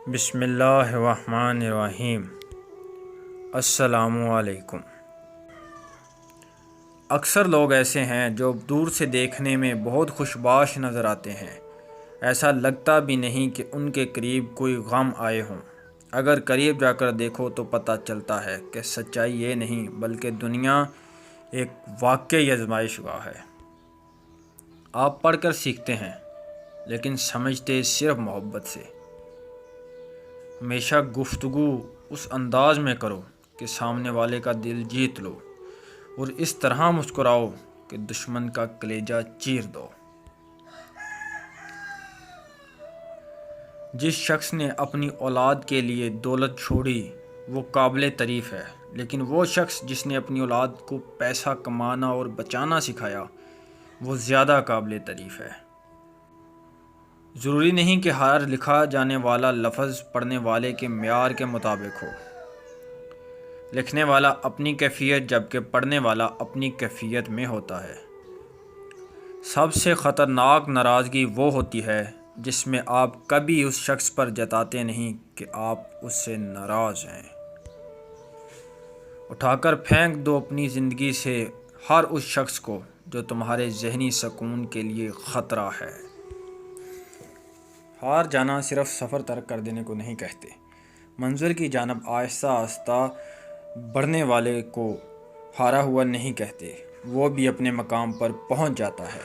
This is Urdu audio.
بسم اللہ الرحمن الرحیم۔ السلام علیکم۔ اکثر لوگ ایسے ہیں جو دور سے دیکھنے میں بہت خوشباش نظر آتے ہیں، ایسا لگتا بھی نہیں کہ ان کے قریب کوئی غم آئے ہوں۔ اگر قریب جا کر دیکھو تو پتہ چلتا ہے کہ سچائی یہ نہیں بلکہ دنیا ایک واقعی آزمائش گاہ ہے۔ آپ پڑھ کر سیکھتے ہیں لیکن سمجھتے صرف محبت سے۔ ہمیشہ گفتگو اس انداز میں کرو کہ سامنے والے کا دل جیت لو، اور اس طرح مسکراؤ کہ دشمن کا کلیجہ چیر دو۔ جس شخص نے اپنی اولاد کے لیے دولت چھوڑی وہ قابل تعریف ہے، لیکن وہ شخص جس نے اپنی اولاد کو پیسہ کمانا اور بچانا سکھایا وہ زیادہ قابل تعریف ہے۔ ضروری نہیں کہ ہر لکھا جانے والا لفظ پڑھنے والے کے معیار کے مطابق ہو۔ لکھنے والا اپنی کیفیت جبکہ پڑھنے والا اپنی کیفیت میں ہوتا ہے۔ سب سے خطرناک ناراضگی وہ ہوتی ہے جس میں آپ کبھی اس شخص پر جتاتے نہیں کہ آپ اس سے ناراض ہیں۔ اٹھا کر پھینک دو اپنی زندگی سے ہر اس شخص کو جو تمہارے ذہنی سکون کے لیے خطرہ ہے۔ ہار جانا صرف سفر ترک کر دینے کو نہیں کہتے، منزل کی جانب آہستہ آہستہ بڑھنے والے کو ہارا ہوا نہیں کہتے، وہ بھی اپنے مقام پر پہنچ جاتا ہے۔